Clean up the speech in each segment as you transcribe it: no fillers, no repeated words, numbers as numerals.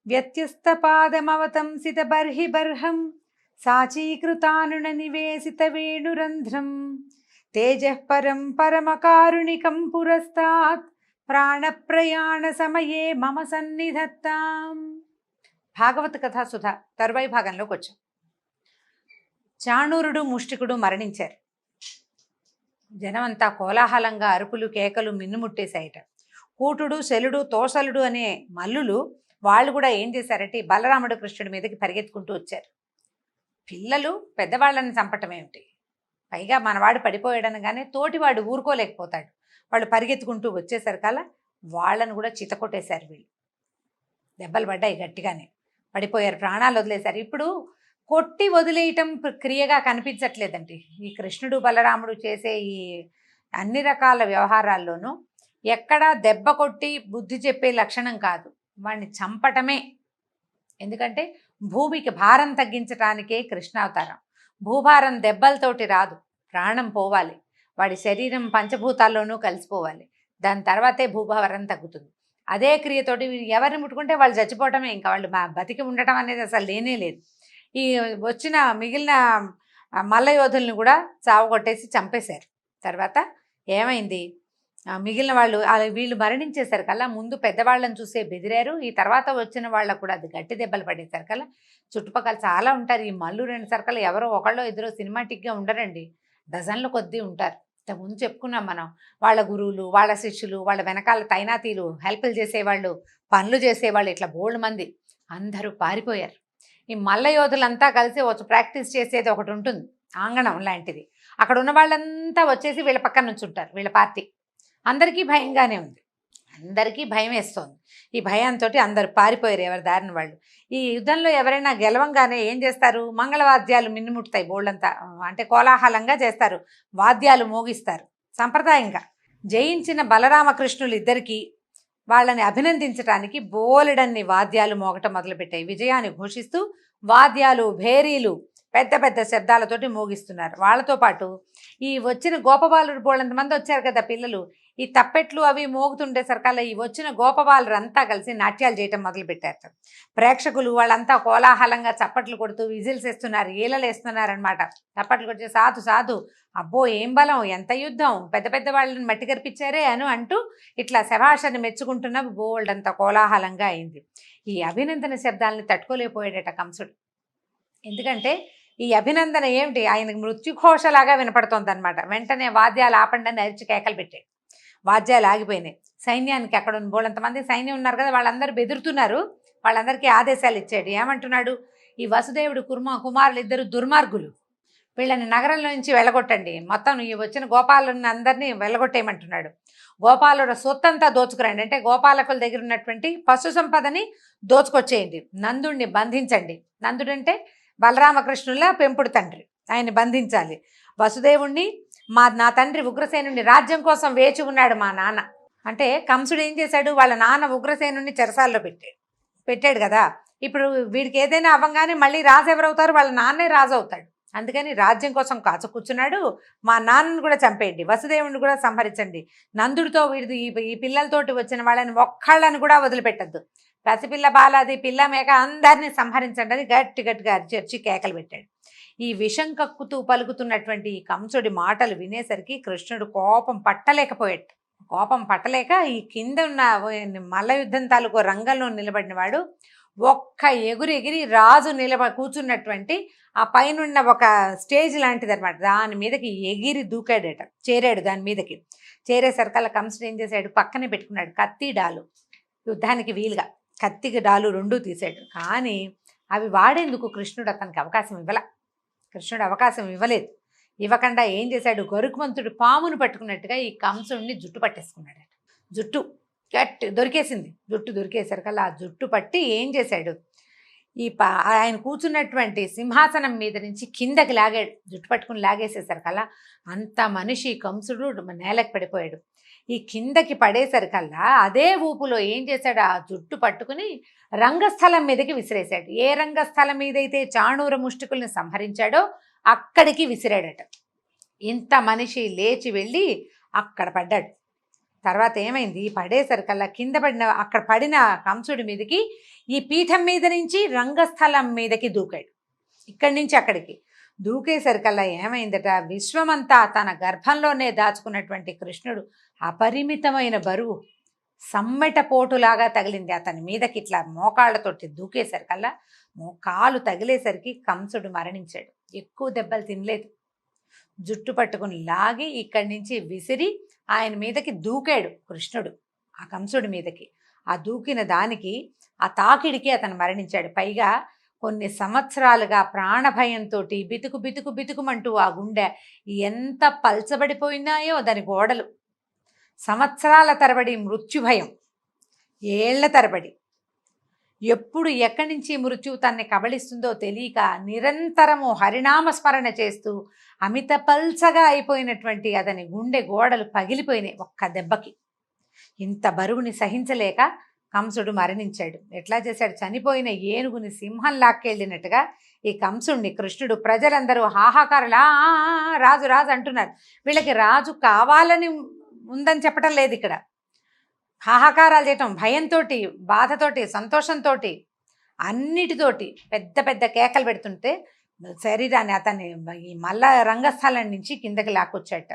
వ్యత్యస్తపాదమవతంసిత బర్హి బర్హం సాచీకృతానున నివేశిత వేణురంధ్రం తేజః పరం పరమకారుణికం పురస్తాత్ ప్రాణప్రయాణ సమయే మమ సన్నిధత్తాం. భాగవత కథా సుధ తరువాయి భాగంలోకి వచ్చాం. చాణూరుడు ముష్టికుడు మరణించారు. జనమంతా కోలాహలంగా అరుపులు కేకలు మిన్నుముట్టేశాయట. కూటుడు శలుడు తోసలుడు అనే మల్లులు వాళ్ళు కూడా ఏం చేశారంటే బలరాముడు కృష్ణుడి మీదకి పరిగెత్తుకుంటూ వచ్చారు. పిల్లలు పెద్దవాళ్ళని చంపటం ఏమిటి, పైగా మనవాడు పడిపోయాడనగానే తోటివాడు ఊరుకోలేకపోతాడు. వాళ్ళు పరిగెత్తుకుంటూ వచ్చేసరికల్లా వాళ్ళను కూడా చితకొట్టేశారు. వీళ్ళు దెబ్బలు పడ్డాయి, గట్టిగానే పడిపోయారు, ప్రాణాలు వదిలేశారు. ఇప్పుడు కొట్టి వదిలేయటం క్రియగా కనిపించట్లేదండి. ఈ కృష్ణుడు బలరాముడు చేసే ఈ అన్ని రకాల వ్యవహారాల్లోనూ ఎక్కడా దెబ్బ కొట్టి బుద్ధి చెప్పే లక్షణం కాదు, వాడిని చంపటమే. ఎందుకంటే భూమికి భారం తగ్గించటానికే కృష్ణావతారం. భూభారం దెబ్బలతోటి రాదు, ప్రాణం పోవాలి, వాడి శరీరం పంచభూతాల్లోనూ కలిసిపోవాలి, దాని తర్వాతే భూభారం తగ్గుతుంది. అదే క్రియతోటి ఎవరిని ముట్టుకుంటే వాళ్ళు చచ్చిపోవటమే, ఇంకా వాళ్ళు బతికి ఉండటం అనేది అసలు లేనే లేదు. ఈ వచ్చిన మిగిలిన మల్లయోధుల్ని కూడా చావగొట్టేసి చంపేశారు. తర్వాత ఏమైంది, మిగిలిన వాళ్ళు వీళ్ళు మరణించేసరికల్లా ముందు పెద్దవాళ్ళని చూసే బెదిరారు. ఈ తర్వాత వచ్చిన వాళ్ళకు కూడా అది గట్టి దెబ్బలు పడేసరికల్లా చుట్టుపక్కల చాలా ఉంటారు. ఈ మల్లు రెండు సరికల్లా ఎవరో ఒకళ్ళో ఇద్దరు సినిమాటిక్గా ఉండరండి, డజన్ల కొద్దీ ఉంటారు. ముందు చెప్పుకున్నాం మనం, వాళ్ళ గురువులు, వాళ్ళ శిష్యులు, వాళ్ళ వెనకాల తైనాతీలు, హెల్ప్లు చేసేవాళ్ళు, పనులు చేసేవాళ్ళు, ఇట్లా బోల్డ్ మంది అందరూ పారిపోయారు. ఈ మల్ల యోధులంతా కలిసి వచ్చి ప్రాక్టీస్ చేసేది ఒకటి ఉంటుంది, ఆంగణం లాంటిది. అక్కడ ఉన్న వాళ్ళంతా వచ్చేసి వీళ్ళ పక్కన నుంచి ఉంటారు. వీళ్ళ పార్టీ అందరికీ భయంగానే ఉంది, అందరికీ భయం వేస్తోంది. ఈ భయంతో అందరు పారిపోయారు, ఎవరి దారిన వాళ్ళు. ఈ యుద్ధంలో ఎవరైనా గెలవంగానే ఏం చేస్తారు, మంగళవాద్యాలు మిన్నుముట్టుతాయి, బోళ్ళంతా అంటే కోలాహలంగా చేస్తారు, వాద్యాలు మోగిస్తారు సంప్రదాయంగా. జయించిన బలరామకృష్ణులు ఇద్దరికీ వాళ్ళని అభినందించడానికి బోలెడన్ని వాద్యాలు మోగటం మొదలుపెట్టాయి. విజయాన్ని ఘోషిస్తూ వాద్యాలు భేరీలు పెద్ద పెద్ద శబ్దాలతోటి మోగిస్తున్నారు. వాళ్ళతో పాటు ఈ వచ్చిన గోపబాలుడు బోళ్ళంతమంది వచ్చారు కదా పిల్లలు, ఈ తప్పెట్లు అవి మోగుతుండే సరికల్లా ఈ వచ్చిన గోపబాలురంతా కలిసి నాట్యాలు చేయటం మొదలుపెట్టారు. ప్రేక్షకులు వాళ్ళంతా కోలాహలంగా చప్పట్లు కొడుతూ విజిల్స్ వేస్తున్నారు, ఈలలు వేస్తున్నారనమాట. చప్పట్లు కొట్టి సాధు సాధు, అబ్బో ఏం బలం, ఎంత యుద్ధం, పెద్ద పెద్ద వాళ్ళని మట్టి కనిపించారే అంటూ ఇట్లా శభాషని మెచ్చుకుంటున్న బోల్డ్ అంత కోలాహలంగా అయింది. ఈ అభినందన శబ్దాలని తట్టుకోలేకపోయాడట కంసుడు. ఎందుకంటే ఈ అభినందన ఏమిటి, ఆయనకు మృత్యుఘోషలాగా వినపడుతోంది అనమాట. వెంటనే వాద్యాలు ఆపండి అని అరిచి కేకలు పెట్టాయి. వాద్యాలు ఆగిపోయినాయి. సైన్యానికి అక్కడ ఉన్న బోళ్ళంతమంది సైన్యం ఉన్నారు కదా, వాళ్ళందరూ బెదురుతున్నారు. వాళ్ళందరికీ ఆదేశాలు ఇచ్చాడు. ఏమంటున్నాడు, ఈ వసుదేవుడు కుమారులు ఇద్దరు దుర్మార్గులు, వీళ్ళని నగరంలో నుంచి వెళ్ళగొట్టండి, మొత్తం ఈ వచ్చిన గోపాలను అందరినీ వెళ్ళగొట్టేయమంటున్నాడు. గోపాలుల సొత్తంతా దోచుకురండి, అంటే గోపాలకుల దగ్గర ఉన్నటువంటి పశు సంపదని దోచుకొచ్చేయండి, నందుడిని బంధించండి. నందుడు అంటే బలరామకృష్ణుల పెంపుడు తండ్రి, ఆయన్ని బంధించాలి. వసుదేవుణ్ణి నా తండ్రి ఉగ్రసేనుని రాజ్యం కోసం వేచి ఉన్నాడు మా నాన్న. అంటే కంసుడు ఏం చేశాడు, వాళ్ళ నాన్న ఉగ్రసేనుని చెరసాల్లో పెట్టాడు కదా. ఇప్పుడు వీడికి ఏదైనా అవ్వగానే మళ్ళీ రాజు ఎవరవుతారు, వాళ్ళ నాన్నే రాజు అవుతాడు. అందుకని రాజ్యం కోసం కాచు కూర్చున్నాడు. మా నాన్నను కూడా చంపేయండి, వసుదేవుని కూడా సంహరించండి, నందుడితో వీడి ఈ పిల్లలతోటి వచ్చిన వాళ్ళని ఒక్కళ్ళని కూడా వదిలిపెట్టద్దు, పసిపిల్ల బాలాది పిల్ల మేక అందరినీ సంహరించండి అని గట్టి గట్టిగా అరిచి కేకలు పెట్టాడు. ఈ విషం కక్కుతూ పలుకుతున్నటువంటి ఈ కంసుడి మాటలు వినేసరికి కృష్ణుడు కోపం పట్టలేకపోయాడు. కోపం పట్టలేక ఈ కింద ఉన్న మల్ల యుద్ధం తాలూకు రంగంలో నిలబడిన వాడు ఒక్క ఎగిరి రాజు కూర్చున్నటువంటి ఆ పైనున్న ఒక స్టేజ్ లాంటిది అనమాట, దాని మీదకి ఎగిరి దూకాడట. చేరాడు దాని మీదకి. చేరేసరికల్లా కంసుడు ఏం చేశాడు, పక్కనే పెట్టుకున్నాడు కత్తి డాలు, యుద్ధానికి వీలుగా కత్తికి డాలు రెండూ తీశాడు. కానీ అవి వాడేందుకు కృష్ణుడు అతనికి అవకాశం ఇవ్వలేదు. ఇవ్వకుండా ఏం చేశాడు, గరుకుమంతుడు పామును పట్టుకున్నట్టుగా ఈ కంసుడిని జుట్టు పట్టేసుకున్నాడు. జుట్టు గట్టి దొరికేసింది. జుట్టు దొరికేసరికల్లా ఆ జుట్టు పట్టి ఏం చేశాడు, ఆయన కూర్చున్నటువంటి సింహాసనం మీద నుంచి కిందకి లాగాడు. జుట్టు పట్టుకుని లాగేసేసరికల్లా అంత మనిషి కంసుడు నేలకు పడిపోయాడు. ఈ కిందకి పడేసరికల్లా అదే ఊపులో ఏం చేశాడు, ఆ జుట్టు పట్టుకుని రంగస్థలం మీదకి విసిరేశాడు. ఏ రంగస్థలం మీదైతే చాణూర ముష్టికుల్ని సంహరించాడో అక్కడికి విసిరాడట. ఇంత మనిషి లేచి వెళ్ళి అక్కడ పడ్డాడు. తర్వాత ఏమైంది, పడేసరికల్లా కింద పడిన అక్కడ పడిన కంసుడి మీదకి ఈ పీఠం మీద నుంచి రంగస్థలం మీదకి దూకాడు. ఇక్కడి నుంచి అక్కడికి దూకేసరికల్లా ఏమైందట, విశ్వమంతా తన గర్భంలోనే దాచుకున్నటువంటి కృష్ణుడు అపరిమితమైన బరువు సమ్మెట పోటులాగా తగిలింది అతని మీదకి. ఇట్లా మోకాళ్ళతోటి దూకేసరికల్లా కాలు తగిలేసరికి కంసుడు మరణించాడు. ఎక్కువ దెబ్బలు తినలేదు. జుట్టు పట్టుకుని లాగి ఇక్కడి నుంచి విసిరి ఆయన మీదకి దూకాడు కృష్ణుడు ఆ కంసుడి మీదకి. ఆ దూకిన దానికి, ఆ తాకిడికి అతను మరణించాడు. పైగా కొన్ని సంవత్సరాలుగా ప్రాణభయంతో బితుకు బితుకు బితుకుమంటూ ఆ గుండె ఎంత పల్చబడిపోయినాయో దాని గోడలు. సంవత్సరాల తరబడి మృత్యుభయం, ఏళ్ల తరబడి. ఎప్పుడు ఎక్కడి నుంచి మృత్యువు తన్ని కబళిస్తుందో తెలియక నిరంతరము హరినామస్మరణ చేస్తూ అమిత పల్చగా అయిపోయినటువంటి అతని గుండె గోడలు పగిలిపోయినాయి ఒక్క దెబ్బకి. ఇంత బరువుని సహించలేక కంసుడు మరణించాడు. ఎట్లా చేశాడు, చనిపోయిన ఏనుగుని సింహం లాక్కెళ్ళినట్టుగా ఈ కంసుడిని కృష్ణుడు, ప్రజలందరూ హాహాకారులు రాజు రాజు అంటున్నారు. వీళ్ళకి రాజు కావాలని ఉందని చెప్పటం లేదు ఇక్కడ. హాహాకారాలు చేయటం, భయంతో, బాధతోటి, సంతోషంతో, అన్నిటితోటి పెద్ద పెద్ద కేకలు పెడుతుంటే శరీరాన్ని అతన్ని ఈ మల్ల రంగస్థలం నుంచి కిందకి లాక్కొచ్చాట.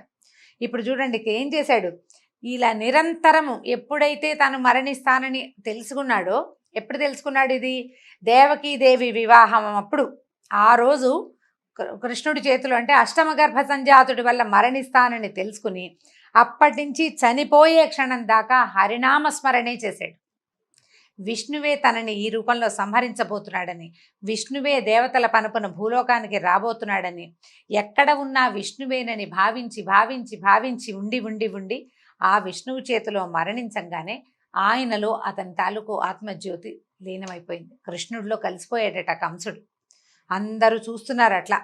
ఇప్పుడు చూడండి ఏం చేశాడు, ఇలా నిరంతరము ఎప్పుడైతే తను మరణిస్తానని తెలుసుకున్నాడో, ఎప్పుడు తెలుసుకున్నాడు ఇది, దేవకీదేవి వివాహం అప్పుడు, ఆ రోజు కృష్ణుడి చేతులు అంటే అష్టమ గర్భ సంజాతుడి వల్ల మరణిస్తానని తెలుసుకుని అప్పటి నుంచి చనిపోయే క్షణం దాకా హరినామస్మరణే చేశాడు. విష్ణువే తనని ఈ రూపంలో సంహరించబోతున్నాడని, విష్ణువే దేవతల పనుపున భూలోకానికి రాబోతున్నాడని, ఎక్కడ ఉన్నా విష్ణువేనని భావించి భావించి భావించి ఉండి ఉండి ఉండి ఆ విష్ణువు చేతిలో మరణించంగానే ఆయనలో అతని తాలూకు ఆత్మజ్యోతి లీనమైపోయింది. కృష్ణుడిలో కలిసిపోయాడట కంసుడు. అందరూ చూస్తున్నారు, అట్లా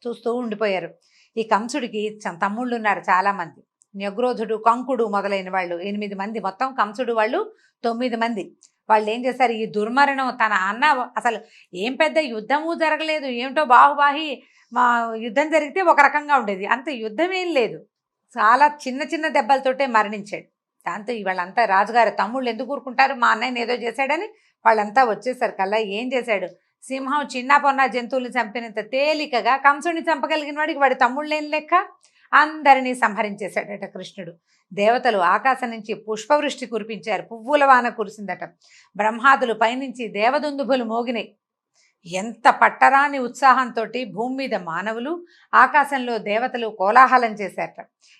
చూస్తూ ఉండిపోయారు. ఈ కంసుడికి తమ్ముళ్ళు ఉన్నారు చాలామంది, న్యగ్రోధుడు, కంకుడు మొదలైన వాళ్ళు 8 మంది, మొత్తం కంసుడు వాళ్ళు 9 మంది. వాళ్ళు ఏం చేశారు, ఈ దుర్మరణం తన అన్న, అసలు ఏం పెద్ద యుద్ధము జరగలేదు, ఏమిటో బాహుబాహి మా యుద్ధం జరిగితే ఒక రకంగా ఉండేది, అంత యుద్ధం ఏం లేదు, చాలా చిన్న చిన్న దెబ్బలతోటే మరణించాడు. దాంతో వాళ్ళంతా రాజుగారి తమ్ముళ్ళు ఎందుకు ఊరుకుంటారు, మా అన్నయ్యని ఏదో చేశాడని వాళ్ళంతా వచ్చేసరికల్లా ఏం చేశాడు, సింహం చిన్న పొన్న జంతువుల్ని చంపినంత తేలికగా కంసుడిని చంపగలిగిన వాడికి వాడి తమ్ముళ్ళేం లెక్క, అందరినీ సంహరించేశాడట కృష్ణుడు. దేవతలు ఆకాశం నుంచి పుష్పవృష్టి కురిపించారు, పువ్వుల వాన కురిసిందట. బ్రహ్మాదులు పైనుంచి దేవదుందుభులు మోగినాయి. ఎంత పట్టరాని ఉత్సాహంతో భూమి మీద మానవులు, ఆకాశంలో దేవతలు కోలాహలం చేశారట.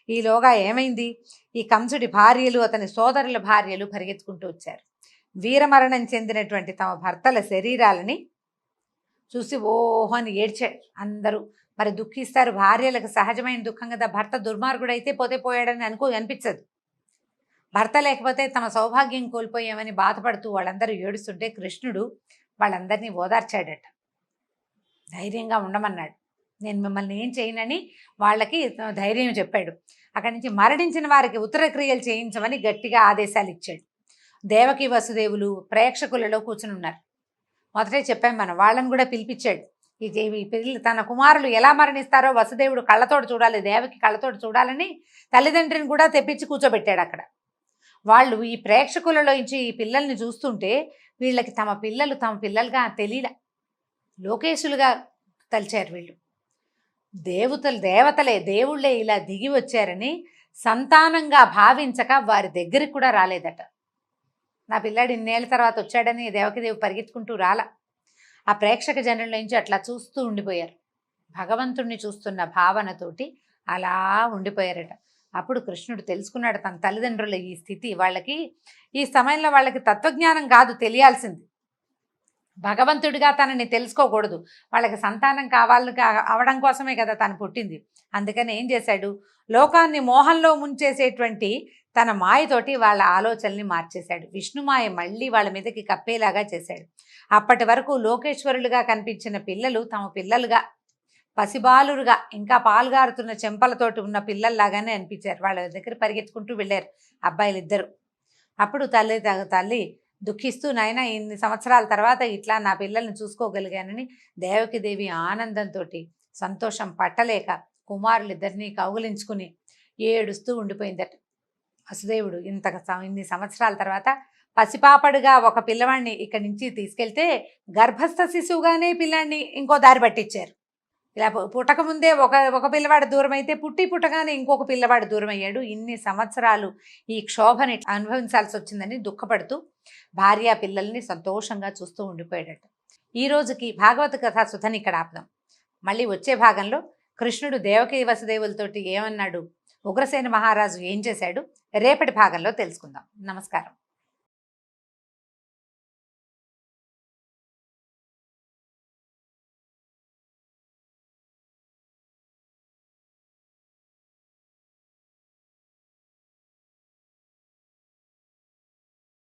ఈలోగా ఏమైంది, ఈ కంసుడి భార్యలు, అతని సోదరుల భార్యలు పరిగెత్తుకుంటూ వచ్చారు. వీరమరణం చెందినటువంటి తమ భర్తల శరీరాలని చూసి ఓహో అని ఏడ్చాడు అందరూ. మరి దుఃఖిస్తారు, భార్యలకు సహజమైన దుఃఖం కదా, భర్త దుర్మార్గుడైతే పోతే పోయాడని అనిపించదు. భర్త లేకపోతే తమ సౌభాగ్యం కోల్పోయామని బాధపడుతూ వాళ్ళందరూ ఏడుస్తుంటే కృష్ణుడు వాళ్ళందరినీ ఓదార్చాడట. ధైర్యంగా ఉండమన్నాడు, నేను మిమ్మల్ని ఏం చేయనని వాళ్ళకి ధైర్యం చెప్పాడు. అక్కడి నుంచి మరణించిన వారికి ఉత్తర క్రియలు చేయించమని గట్టిగా ఆదేశాలు ఇచ్చాడు. దేవకి వసుదేవులు ప్రేక్షకులలో కూర్చుని ఉన్నారు. మొదటే చెప్పాం మనం, వాళ్ళని కూడా పిలిపించాడు. ఈ పిల్లలు తన కుమారులు ఎలా మరణిస్తారో వసుదేవుడు కళ్ళతోటి చూడాలి, దేవకి కళ్ళతోటి చూడాలని తల్లిదండ్రిని కూడా తెప్పించి కూర్చోబెట్టాడు అక్కడ. వాళ్ళు ఈ ప్రేక్షకులలో నుంచి ఈ పిల్లల్ని చూస్తుంటే వీళ్ళకి తమ పిల్లలుగా తెలియలే, లోకేశులుగా తలిచారు వీళ్ళు. దేవతలే దేవుళ్ళే ఇలా దిగి వచ్చారని సంతానంగా భావించక వారి దగ్గరికి కూడా రాలేదట. నా పిల్లాడు ఇన్నేళ్ల తర్వాత వచ్చాడని దేవకిదేవి పరిగెత్తుకుంటూ రాలా. ఆ ప్రేక్షక జనుల నుంచి అట్లా చూస్తూ ఉండిపోయారు, భగవంతుణ్ణి చూస్తున్న భావనతోటి అలా ఉండిపోయారట. అప్పుడు కృష్ణుడు తెలుసుకున్నాడు తన తల్లిదండ్రుల ఈ స్థితి. వాళ్ళకి ఈ సమయంలో వాళ్ళకి తత్వజ్ఞానం కాదు తెలియాల్సింది, భగవంతుడిగా తనని తెలుసుకోకూడదు, వాళ్ళకి సంతానం అవడం కోసమే కదా తను పుట్టింది. అందుకని ఏం చేశాడు, లోకాన్ని మోహంలో ముంచేసేటువంటి తన మాయతోటి వాళ్ళ ఆలోచనల్ని మార్చేశాడు. విష్ణుమాయ మళ్ళీ వాళ్ళ మీదకి కప్పేలాగా చేశాడు. అప్పటి వరకు లోకేశ్వరులుగా కనిపించిన పిల్లలు తమ పిల్లలుగా, పసిబాలురుగా, ఇంకా పాల్గారుతున్న చెంపలతోటి ఉన్న పిల్లల్లాగానే అనిపించారు. వాళ్ళ దగ్గర పరిగెత్తుకుంటూ వెళ్ళారు అబ్బాయిలు ఇద్దరు. అప్పుడు తల్లి దుఃఖిస్తూ, నాయన ఇన్ని సంవత్సరాల తర్వాత ఇట్లా నా పిల్లల్ని చూసుకోగలిగానని దేవకిదేవి ఆనందంతో సంతోషం పట్టలేక కుమారులిద్దరినీ కౌగిలించుకుని ఏడుస్తూ ఉండిపోయిందట. వసుదేవుడు ఇన్ని సంవత్సరాల తర్వాత పసిపాపడుగా ఒక పిల్లవాడిని ఇక్కడి నుంచి తీసుకెళ్తే గర్భస్థ శిశువుగానే పిల్లాడిని ఇంకో దారి పట్టించారు. ఇలా పుట్టకముందే ఒక పిల్లవాడు దూరం అయితే పుట్టగానే ఇంకొక పిల్లవాడు దూరం అయ్యాడు. ఇన్ని సంవత్సరాలు ఈ క్షోభని అనుభవించాల్సి వచ్చిందని దుఃఖపడుతూ భార్య పిల్లల్ని సంతోషంగా చూస్తూ ఉండిపోయాడట. ఈ రోజుకి భాగవత కథా సుధని ఇక్కడ ఆపుదాం. మళ్ళీ వచ్చే భాగంలో కృష్ణుడు దేవకీ వసుదేవులతోటి ఏమన్నాడు, ఉగ్రసేన మహారాజు ఏం చేశాడు, రేపటి భాగంలో తెలుసుకుందాం. నమస్కారం.